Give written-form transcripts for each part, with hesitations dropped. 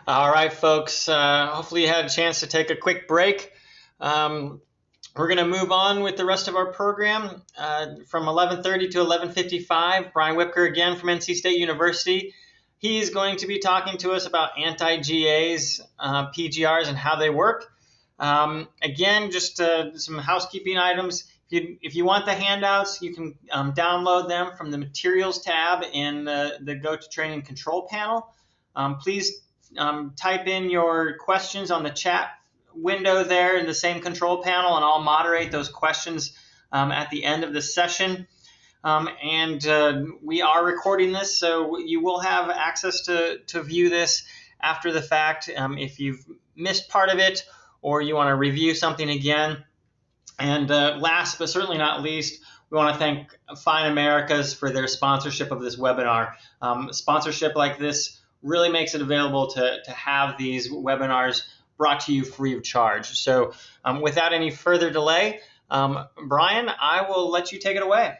All right, folks. Hopefully you had a chance to take a quick break. We're going to move on with the rest of our program from 11:30 to 11:55. Brian Whipker again from NC State University. He's going to be talking to us about anti-GAs, PGRs, and how they work. Again, just some housekeeping items. If you want the handouts, you can download them from the Materials tab in the Go to Training Control panel. Please type in your questions on the chat window there in the same control panel, and I'll moderate those questions at the end of the session. We are recording this, so you will have access to view this after the fact if you've missed part of it or you want to review something again. And last but certainly not least, we want to thank Fine Americas for their sponsorship of this webinar. Sponsorship like this really makes it available to have these webinars brought to you free of charge. So without any further delay, Brian, I will let you take it away.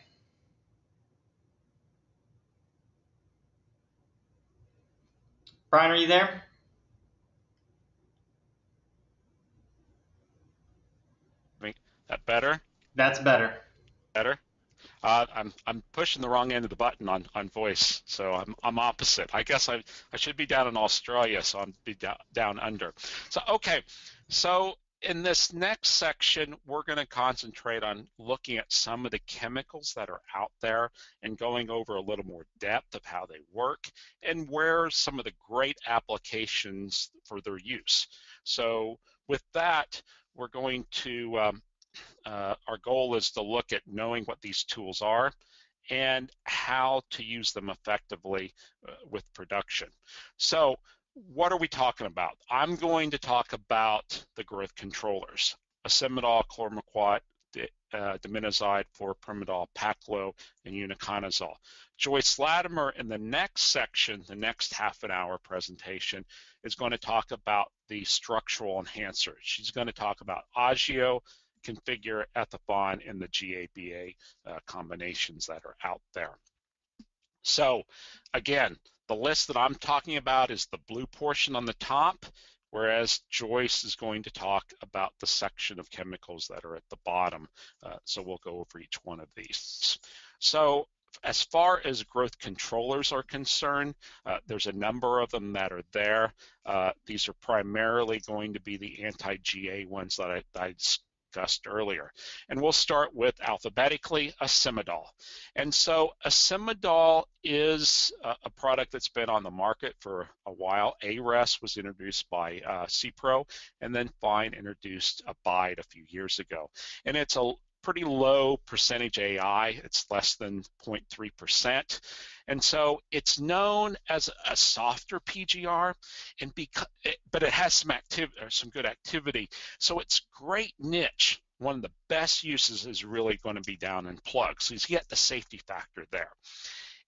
Brian, are you there? That better? That's better. Better? I'm pushing the wrong end of the button on voice, so I'm opposite. I guess I should be down in Australia, so I'm be down under. So okay, so in this next section, we're going to concentrate on looking at some of the chemicals that are out there and going over a little more depth of how they work and where some of the great applications for their use. So with that, we're going to our goal is to look at knowing what these tools are and how to use them effectively with production. So what are we talking about? I'm going to talk about the growth controllers, acimidol, chlormequat, dimenazide, fluoropyrimidol, Paclo, and uniconazole. Joyce Latimer in the next section, the next half an hour presentation, is going to talk about the structural enhancers. She's going to talk about Agio, Configure, Ethapon, and the GABA combinations that are out there. So again, the list that I'm talking about is the blue portion on the top, whereas Joyce is going to talk about the section of chemicals that are at the bottom. So we'll go over each one of these. So as far as growth controllers are concerned, there's a number of them that are there. These are primarily going to be the anti-GA ones that I discussed earlier. And we'll start with alphabetically acimidol. And so acimidol is a product that's been on the market for a while. ARES was introduced by CPRO, and then Fine introduced Abide a few years ago. And it's a pretty low percentage AI. It's less than 0.3%. And so it's known as a softer PGR, and but it has some good activity. So it's great niche. One of the best uses is really going to be down in plugs. So you get the safety factor there.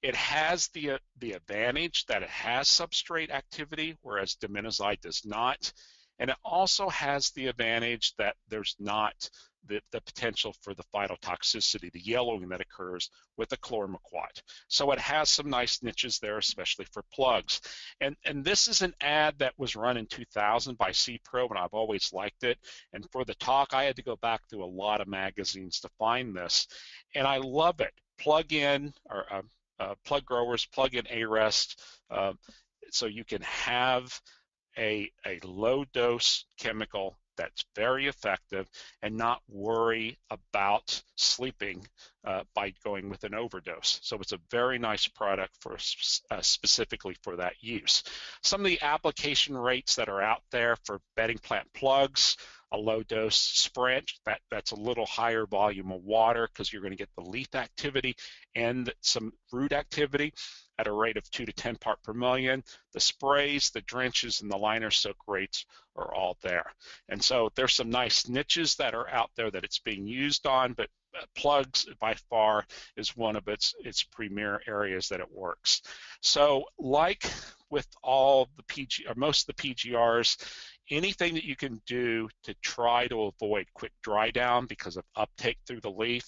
It has the advantage that it has substrate activity, whereas dimenazide does not. And it also has the advantage that there's not the potential for the phytotoxicity, the yellowing that occurs with the chlormequat. So it has some nice niches there, especially for plugs. And this is an ad that was run in 2000 by CPRO, and I've always liked it. And for the talk, I had to go back through a lot of magazines to find this. And I love it. Plug in, or plug growers, plug in ARES, so you can have a low dose chemical that's very effective and not worry about sleeping by going with an overdose. So it's a very nice product for specifically for that use. Some of the application rates that are out there for bedding plant plugs, a low dose Sprint, that's a little higher volume of water because you're going to get the leaf activity and some root activity at a rate of 2 to 10 part per million. The sprays, the drenches, and the liner soak rates are all there. And so there's some nice niches that are out there that it's being used on, but plugs by far is one of its premier areas that it works. So like with all the most of the PGRs, anything that you can do to try to avoid quick dry down because of uptake through the leaf,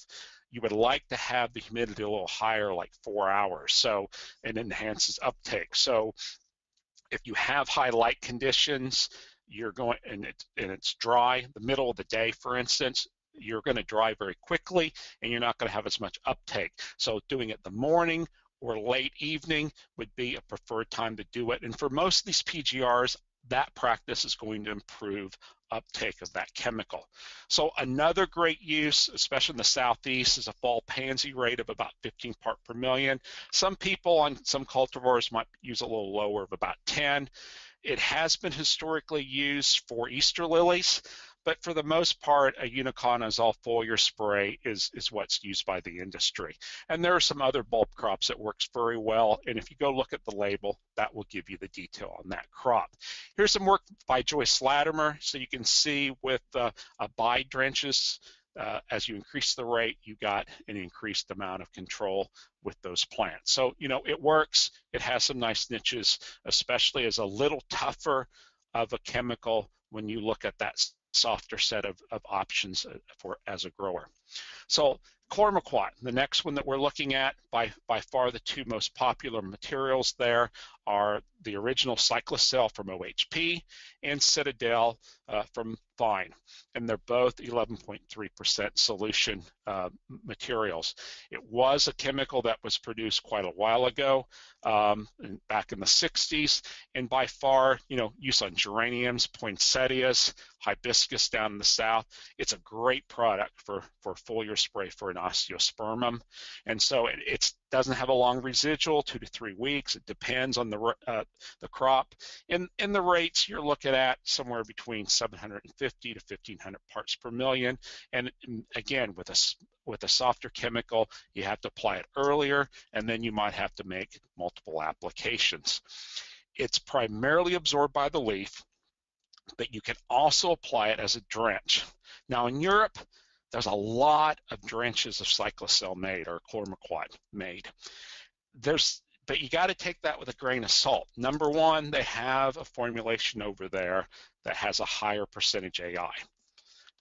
you would like to have the humidity a little higher, like 4 hours, so it enhances uptake. So If you have high light conditions, you're going and it's dry, the middle of the day, for instance, you're going to dry very quickly, and you're not going to have as much uptake. So doing it the morning or late evening would be a preferred time to do it. And for most of these PGRs, that practice is going to improve uptake of that chemical. So another great use, especially in the southeast, is a fall pansy rate of about 15 part per million. Some people on some cultivars might use a little lower of about 10. It has been historically used for Easter lilies, but for the most part, a uniconazole foliar spray is what's used by the industry. And there are some other bulb crops that works very well, and if you go look at the label, that will give you the detail on that crop. Here's some work by Joyce Latimer, so you can see with abide drenches, as you increase the rate, you got an increased amount of control with those plants. So, it works. It has some nice niches, especially as a little tougher of a chemical when you look at that softer set of options for as a grower. So chlormequat, the next one that we're looking at, by far the two most popular materials there are the original Cyclacel from OHP and Citadel from Vine, and they're both 11.3% solution materials. It was a chemical that was produced quite a while ago, back in the 60s, and by far, use on geraniums, poinsettias, hibiscus down in the south. It's a great product for foliar spray for an osteospermum, and so it doesn't have a long residual, 2 to 3 weeks. It depends on the crop. In the rates, you're looking at somewhere between 750 to 1,500 parts per million. And again, with a softer chemical, you have to apply it earlier, and then you might have to make multiple applications. It's primarily absorbed by the leaf, but you can also apply it as a drench. Now in Europe, there's a lot of drenches of Cyclacel made, or chlormequat made. But you got to take that with a grain of salt. Number one, they have a formulation over there that has a higher percentage AI.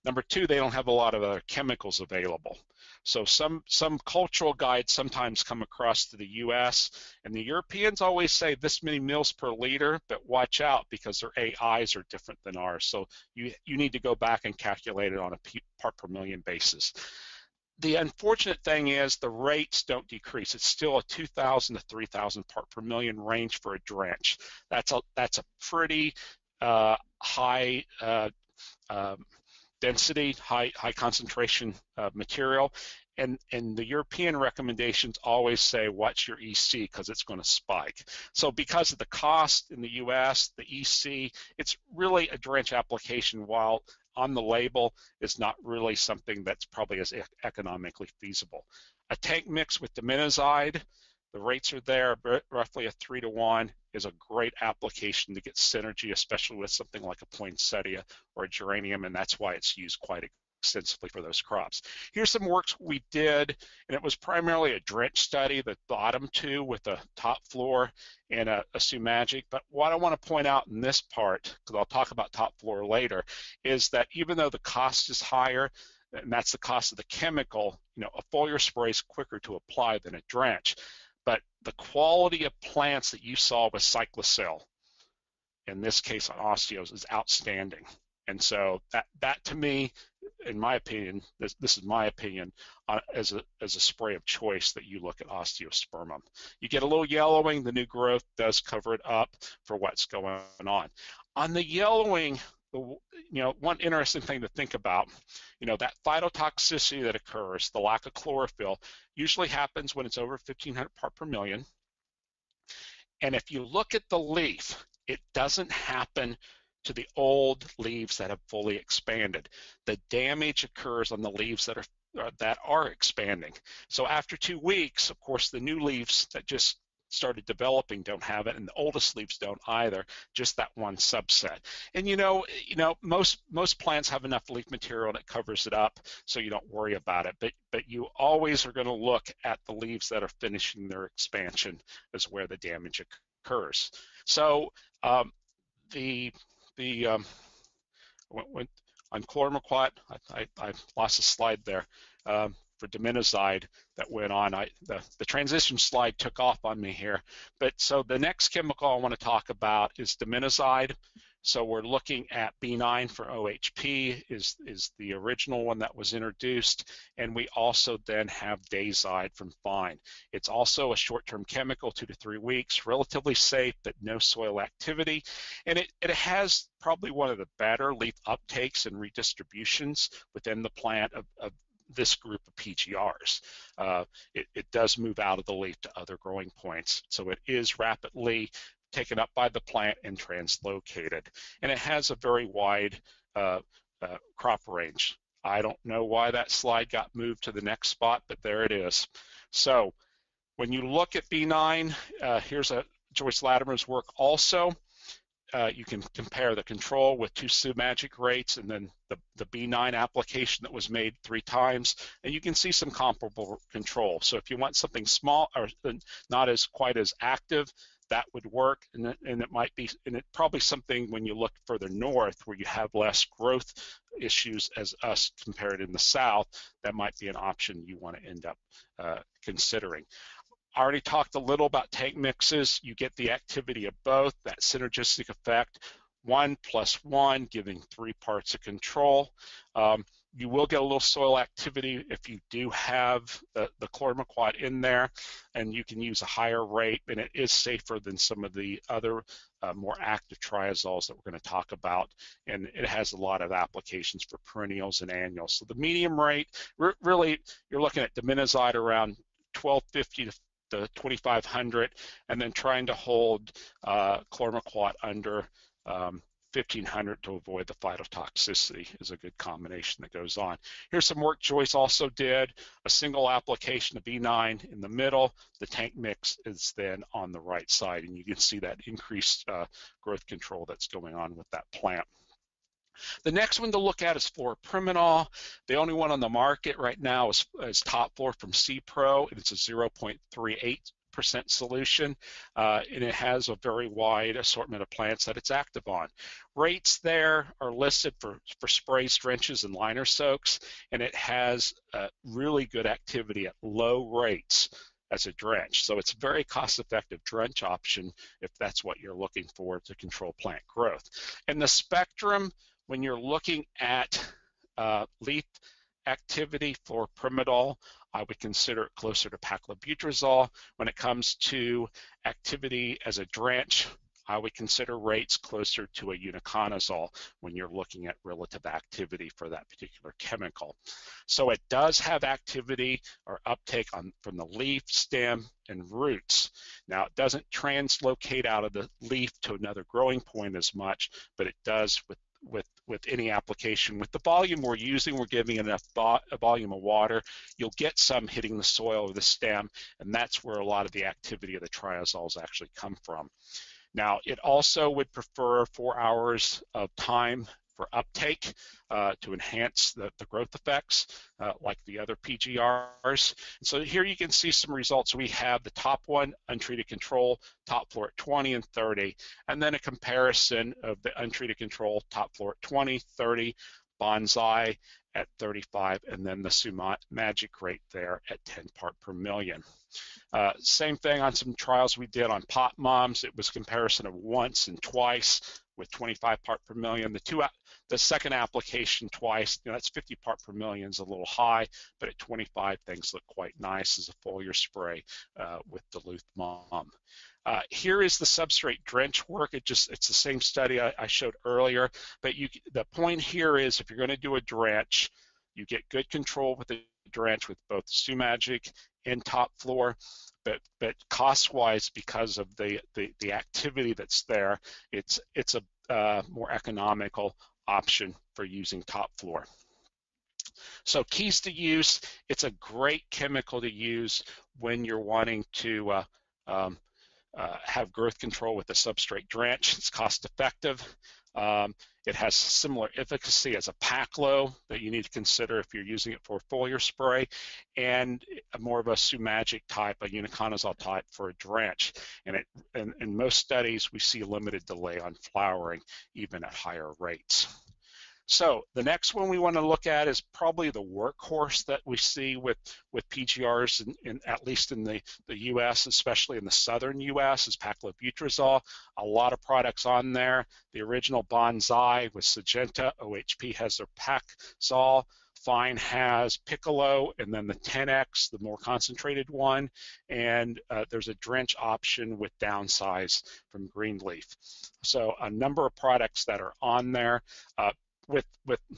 Number two, they don't have a lot of other chemicals available. So some cultural guides sometimes come across to the US, and the Europeans always say this many mils per liter, but watch out because their AIs are different than ours. So you need to go back and calculate it on a part per million basis. The unfortunate thing is the rates don't decrease. It's still a 2,000 to 3,000 part per million range for a drench. That's a pretty high density, high concentration material, and the European recommendations always say watch your EC because it's going to spike. So because of the cost in the US, the EC, it's really a drench application, while on the label it's not really something that's probably as economically feasible. A tank mix with diminazide, the rates are there, roughly a 3 to 1, is a great application to get synergy, especially with something like a poinsettia or a geranium, and that's why it's used quite extensively for those crops. Here's some works we did, and it was primarily a drench study, the bottom two with a top floor and a Sumagic. But what I want to point out in this part, because I'll talk about top floor later, is that even though the cost is higher, and that's the cost of the chemical, a foliar spray is quicker to apply than a drench. But the quality of plants that you saw with Cyclacel, in this case on osteos, is outstanding. And so that to me, in my opinion, this is my opinion, as a spray of choice that you look at osteospermum. You get a little yellowing, the new growth does cover it up for what's going on. On the yellowing, one interesting thing to think about, that phytotoxicity that occurs, the lack of chlorophyll, usually happens when it's over 1,500 part per million. And if you look at the leaf, it doesn't happen to the old leaves that have fully expanded. The damage occurs on the leaves that are expanding. So after 2 weeks, of course, the new leaves that just started developing don't have it, and the oldest leaves don't either, just that one subset. And most plants have enough leaf material that covers it up, so you don't worry about it. But you always are going to look at the leaves that are finishing their expansion as where the damage occurs. So on chlormequat, I lost a slide there. for diminizide that went on. The transition slide took off on me here. But so the next chemical I want to talk about is diminizide. So we're looking at B9 for OHP is the original one that was introduced, and we also then have Dazide from Fine. It's also a short-term chemical, 2 to 3 weeks, relatively safe, but no soil activity, and it has probably one of the better leaf uptakes and redistributions within the plant of this group of PGRs. It does move out of the leaf to other growing points, so it is rapidly taken up by the plant and translocated. And it has a very wide crop range. I don't know why that slide got moved to the next spot, but there it is. So when you look at B9, here's Joyce Latimer's work also. You can compare the control with 2 Sumagic rates and then the B9 application that was made 3 times, and you can see some comparable control. So if you want something small or not as quite as active, that would work, and it might be, and it probably something when you look further north where you have less growth issues as us compared in the south, that might be an option you want to end up considering. I already talked a little about tank mixes. You get the activity of both, that synergistic effect, 1 + 1 giving 3 parts of control. You will get a little soil activity if you do have the chlormequat in there, and you can use a higher rate, and it is safer than some of the other more active triazoles that we're going to talk about, and it has a lot of applications for perennials and annuals. So the medium rate, really, you're looking at diminizide around 1250 to 2500, and then trying to hold chlormequat under 1500 to avoid the phytotoxicity is a good combination that goes on. Here's some work Joyce also did, a single application of B9 in the middle, the tank mix is then on the right side, and you can see that increased growth control that's going on with that plant. The next one to look at is fluoroprimonol. The only one on the market right now is Top Floor from C-Pro, and it's a 0.38% solution, and it has a very wide assortment of plants that it's active on. Rates there are listed for sprays, drenches, and liner soaks, and it has really good activity at low rates as a drench. So it's a very cost-effective drench option if that's what you're looking for to control plant growth. And the spectrum, when you're looking at leaf activity for primidol, I would consider it closer to paclobutrazol. When it comes to activity as a drench, I would consider rates closer to a uniconazole when you're looking at relative activity for that particular chemical. So it does have activity or uptake from the leaf, stem, and roots. Now it doesn't translocate out of the leaf to another growing point as much, but it does with any application. With the volume we're using, we're giving enough a volume of water, you'll get some hitting the soil or the stem, and that's where a lot of the activity of the triazoles actually come from. Now, it also would prefer 4 hours of time for uptake to enhance the growth effects like the other PGRs. And so here you can see some results. We have the top one, untreated control, Top Floor at 20 and 30, and then a comparison of the untreated control, Top Floor at 20, 30, Bonsai at 35, and then the Sumagic rate there at 10 part per million. Same thing on some trials we did on pot moms. It was comparison of once and twice with 25 part per million. The second application twice, that's 50 part per million is a little high, but at 25 things look quite nice as a foliar spray with Duluth mom. Here is the substrate drench work. It's the same study I showed earlier, but the point here is if you're going to do a drench, you get good control with the drench with both Sumagic and Top Floor, but cost-wise, because of the activity that's there, it's a more economical option for using Top Floor. So keys to use, it's a great chemical to use when you're wanting to have growth control with the substrate drench. It's cost effective. It has similar efficacy as a Paclo that you need to consider if you're using it for foliar spray, and more of a Sumagic type, a uniconazole type for a drench. And in most studies, we see a limited delay on flowering, even at higher rates. So the next one we want to look at is probably the workhorse that we see with PGRs, at least in the U.S., especially in the southern U.S., is paclobutrazol. A lot of products on there. The original Bonsai with Syngenta. OHP has their Paczol. Fine has Piccolo, and then the 10X, the more concentrated one, and there's a drench option with downsize from Greenleaf. So a number of products that are on there. With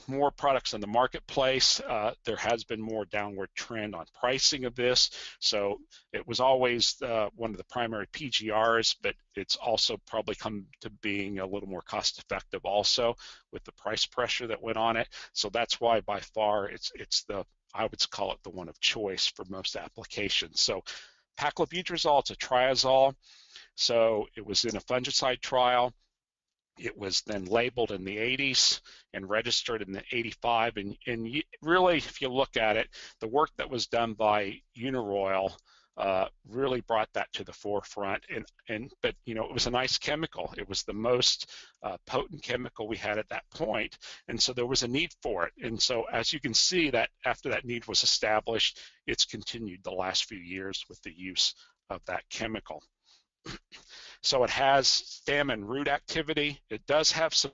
more products in the marketplace, there has been more downward trend on pricing of this. So it was always one of the primary PGRs, but it's also probably come to being a little more cost effective also with the price pressure that went on it. So that's why by far it's the, I would call it the one of choice for most applications. So paclobutrazol, it's a triazole. So it was in a fungicide trial. It was then labeled in the 80s and registered in the 85. And really, if you look at it, the work that was done by Uniroyal really brought that to the forefront. But you know, it was a nice chemical. It was the most potent chemical we had at that point, and so there was a need for it. And so, as you can see, that after that need was established, it's continued the last few years with the use of that chemical. So it has stem and root activity. It does have some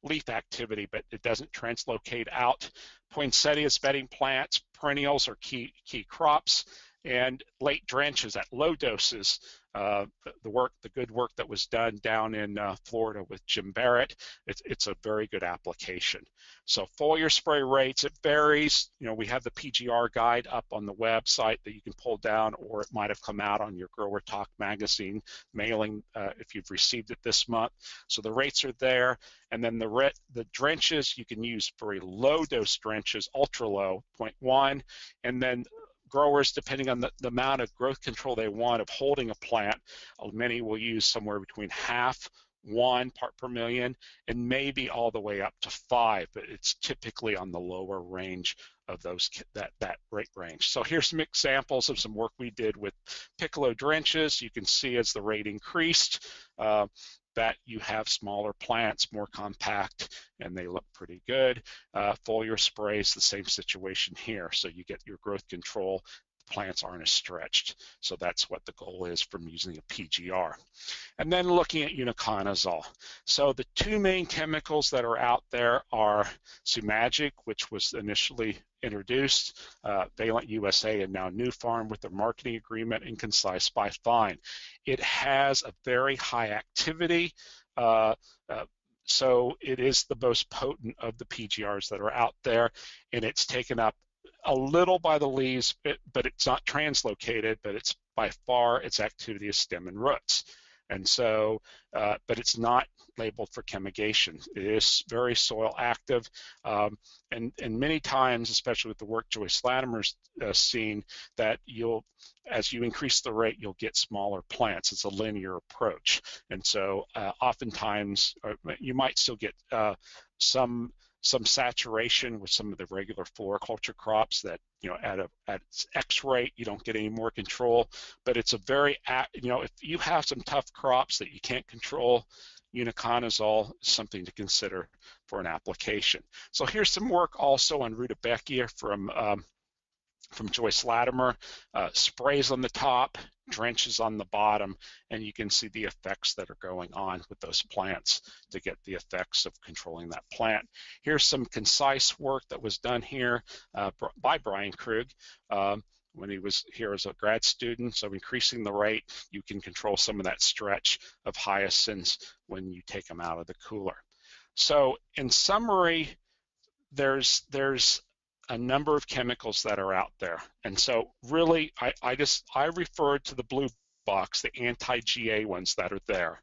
leaf activity, but it doesn't translocate out. Poinsettias, bedding plants, perennials are key crops, and late drenches at low doses. The good work that was done down in Florida with Jim Barrett, it's a very good application. So foliar spray rates, it varies. You know, we have the PGR guide up on the website that you can pull down, or it might have come out on your Grower Talk magazine mailing if you've received it this month. So the rates are there, and then the drenches you can use very low dose drenches, ultra low, 0.1, and then growers, depending on the amount of growth control they want of holding a plant, many will use somewhere between 1/2 part per million and maybe all the way up to 5, but it's typically on the lower range of those that rate range. So here's some examples of some work we did with Piccolo drenches. You can see as the rate increased, that you have smaller plants, more compact, and they look pretty good. Foliar sprays, the same situation here. So you get your growth control, the plants aren't as stretched. So that's what the goal is from using a PGR. And then looking at uniconazole. So the two main chemicals that are out there are Sumagic, which was initially introduced, Valent USA, and now New Farm with their marketing agreement, and Concise by Fine. It has a very high activity, so it is the most potent of the PGRs that are out there, and it's taken up a little by the leaves, but it's not translocated, but it's by far its activity is stem and roots. And so, but it's not labeled for chemigation. It is very soil active, and many times, especially with the work Joyce Latimer's seen, that as you increase the rate, you'll get smaller plants. It's a linear approach, and so oftentimes you might still get some saturation with some of the regular floriculture crops that, you know, at X rate, you don't get any more control, but it's a very, you know, if you have some tough crops that you can't control, uniconazole is something to consider for an application. So here's some work also on rudbeckia from Joyce Latimer, sprays on the top, drenches on the bottom, and you can see the effects that are going on with those plants to get the effects of controlling that plant. Here's some concise work that was done here by Brian Krug when he was here as a grad student. So increasing the rate, you can control some of that stretch of hyacinths when you take them out of the cooler. So in summary, there's a number of chemicals that are out there. And so really, I referred to the blue box, the anti-GA ones that are there.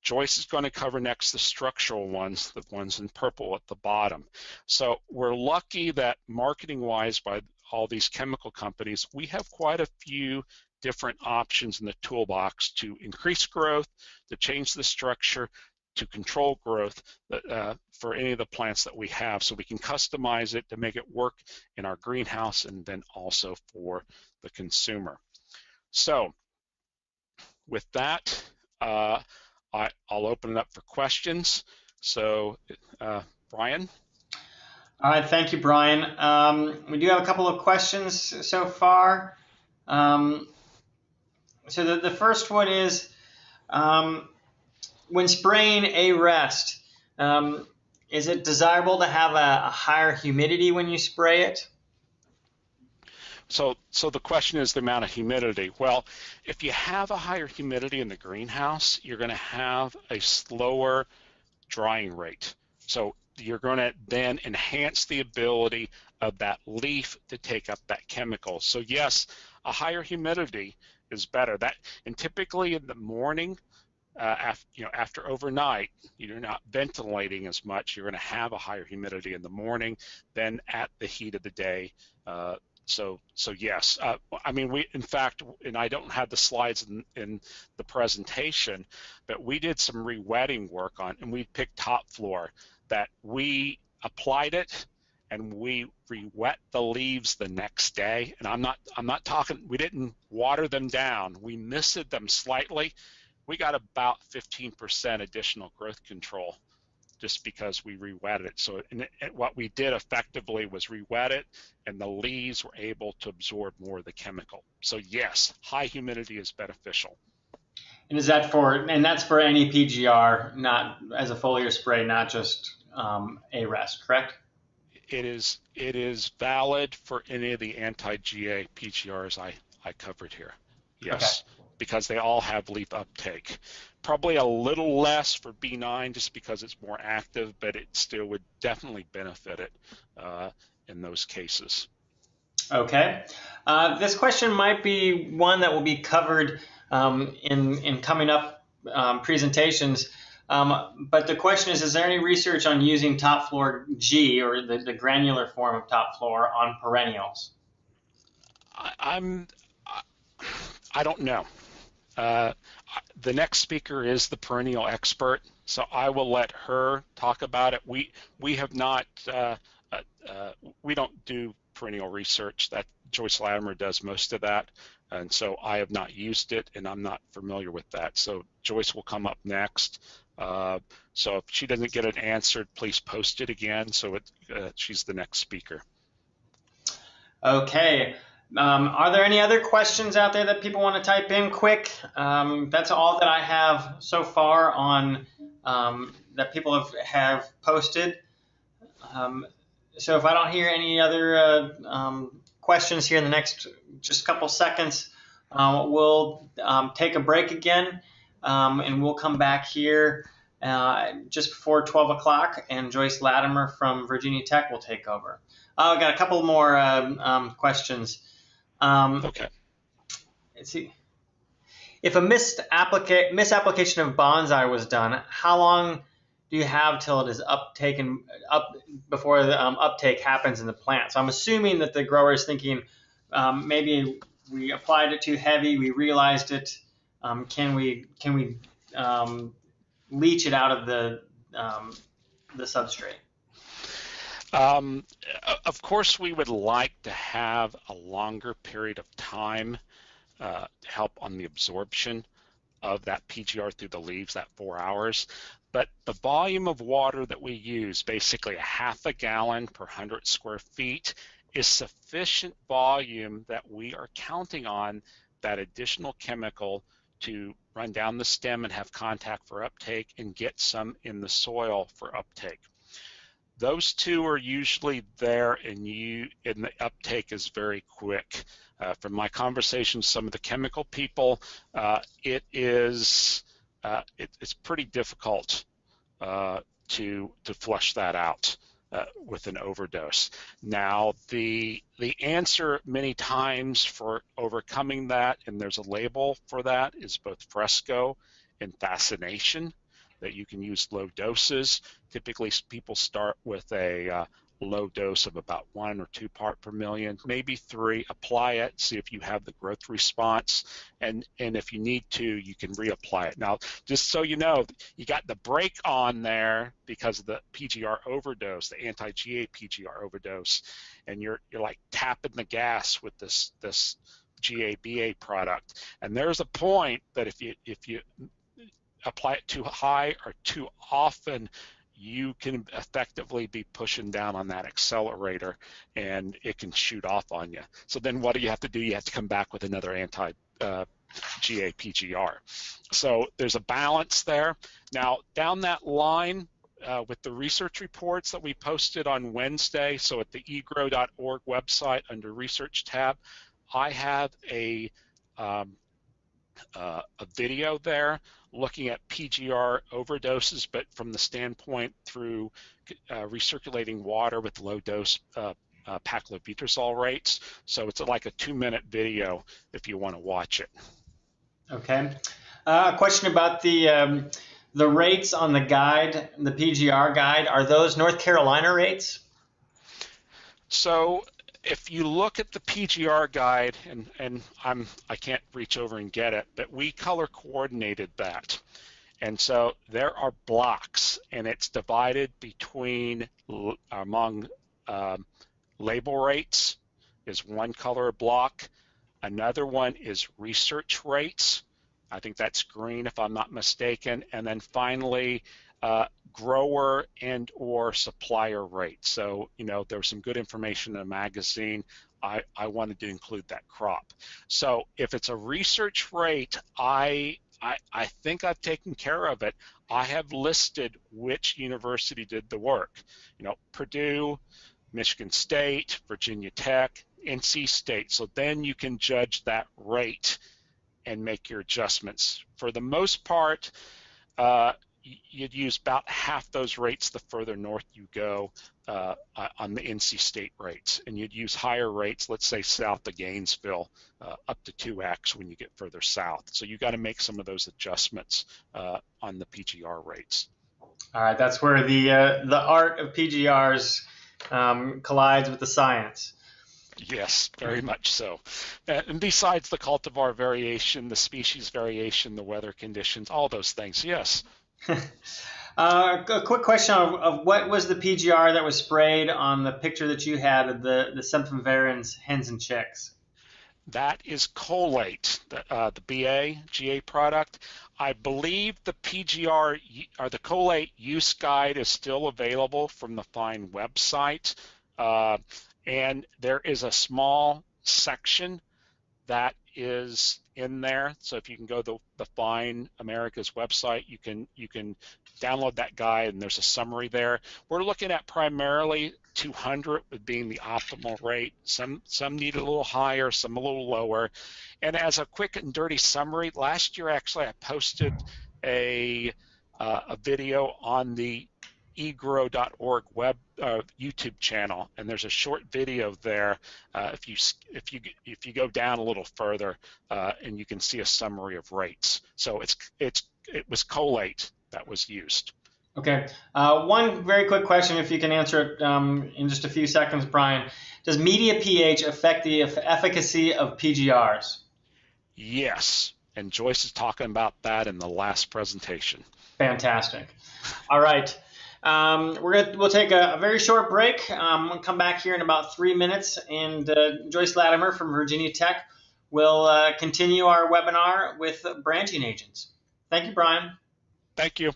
Joyce is going to cover next the structural ones, the ones in purple at the bottom. So we're lucky that marketing-wise, by all these chemical companies, we have quite a few different options in the toolbox to increase growth, to change the structure, to control growth for any of the plants that we have, so we can customize it to make it work in our greenhouse and then also for the consumer. So with that, I'll open it up for questions. So Brian? All right, thank you, Brian. We do have a couple of questions so far. So the first one is, when spraying a rest, is it desirable to have a higher humidity when you spray it? So the question is the amount of humidity. Well, if you have a higher humidity in the greenhouse, you're going to have a slower drying rate. So you're going to then enhance the ability of that leaf to take up that chemical. So yes, a higher humidity is better. And typically in the morning, after overnight, you're not ventilating as much. You're going to have a higher humidity in the morning than at the heat of the day. So yes, I mean, we, in fact, and I don't have the slides in the presentation, but we did some re-wetting work on, and we picked top floor that we applied it and we re-wet the leaves the next day. And I'm not talking, we didn't water them down. We misted them slightly. We got about 15% additional growth control just because we re-wetted it. So what we did effectively was re-wet it, and the leaves were able to absorb more of the chemical. So yes, high humidity is beneficial. And that's for any PGR, not as a foliar spray, not just a rest, correct? It is valid for any of the anti-GA PGRs I covered here. Yes, Okay. because they all have leaf uptake. Probably a little less for B9 just because it's more active, but it still would definitely benefit it in those cases. Okay. This question might be one that will be covered in coming up presentations. But the question is there any research on using top floor G, or the granular form of top floor, on perennials? I don't know. The next speaker is the perennial expert, so I will let her talk about it. We have not, we don't do perennial research. That Joyce Latimer does most of that, and so I have not used it, and I'm not familiar with that. So Joyce will come up next. So if she doesn't get it answered, please post it again. So she's the next speaker. Okay. Are there any other questions out there that people want to type in quick? That's all that I have so far on that people have posted. So if I don't hear any other questions here in the next just couple seconds, we'll take a break again, and we'll come back here just before 12 o'clock, and Joyce Latimer from Virginia Tech will take over. I've got a couple more questions. Okay. Let's see. If a misapplication of bonsai was done, how long do you have till it is uptaken up before the uptake happens in the plant? So I'm assuming that the grower is thinking maybe we applied it too heavy, we realized it. Can we leach it out of the substrate? Of course, we would like to have a longer period of time to help on the absorption of that PGR through the leaves, that 4 hours. But the volume of water that we use, basically a half a gallon per 100 square feet, is sufficient volume that we are counting on that additional chemical to run down the stem and have contact for uptake and get some in the soil for uptake. Those two are usually there, and the uptake is very quick. From my conversations with some of the chemical people, it's pretty difficult to flush that out with an overdose. Now, the answer many times for overcoming that, and there's a label for that, is both fresco and fascination, that you can use low doses. Typically, people start with a low dose of about 1 or 2 parts per million, maybe 3. Apply it, see if you have the growth response, and if you need to, you can reapply it. Now, just so you know, you got the brake on there because of the PGR overdose, the anti-GA PGR overdose, and you're like tapping the gas with this GABA product. And there's a point that if you apply it too high or too often, you can effectively be pushing down on that accelerator and it can shoot off on you. So then what do you have to do? You have to come back with another anti-GA PGR. So there's a balance there. Now down that line with the research reports that we posted on Wednesday, so at the egro.org website under research tab, I have a video there looking at PGR overdoses, but from the standpoint through recirculating water with low dose paclobutrazol rates. So it's like a 2-minute video if you want to watch it. Okay. A question about the rates on the guide, the PGR guide. Are those North Carolina rates? So if you look at the PGR guide, and I can't reach over and get it, but we color coordinated that. And so there are blocks, and it's divided between among label rates is one color block. Another one is research rates. I think that's green if I'm not mistaken. And then finally, grower and or supplier rates. So, you know, there was some good information in a magazine. I wanted to include that crop. So if it's a research rate, I think I've taken care of it. I have listed which university did the work. You know, Purdue, Michigan State, Virginia Tech, NC State. So then you can judge that rate and make your adjustments. For the most part, you'd use about half those rates the further north you go on the NC State rates, and you'd use higher rates, let's say south of Gainesville, up to 2x when you get further south. So you got to make some of those adjustments on the PGR rates. All right, that's where the art of PGRs collides with the science. Yes, very much so. And besides the cultivar variation, the species variation, the weather conditions, all those things, yes. A quick question of what was the PGR that was sprayed on the picture that you had of the Sempervirens hens and chicks? That is Colate, the GA product. I believe the PGR or the Colate use guide is still available from the FINE website. And there is a small section that is in there. So if you can go to the FINE America's website, you can download that guide, and there's a summary there. We're looking at primarily 200 being the optimal rate. Some need a little higher, some a little lower. And as a quick and dirty summary, last year actually I posted a video on the egro.org web YouTube channel, and there's a short video there. If you go down a little further, and you can see a summary of rates. So it was Colate that was used. Okay. One very quick question, if you can answer it in just a few seconds, Brian. Does media pH affect the efficacy of PGRs? Yes, and Joyce is talking about that in the last presentation. Fantastic. All right. We'll take a very short break. We'll come back here in about 3 minutes, and Joyce Latimer from Virginia Tech will continue our webinar with branching agents. Thank you, Brian. Thank you.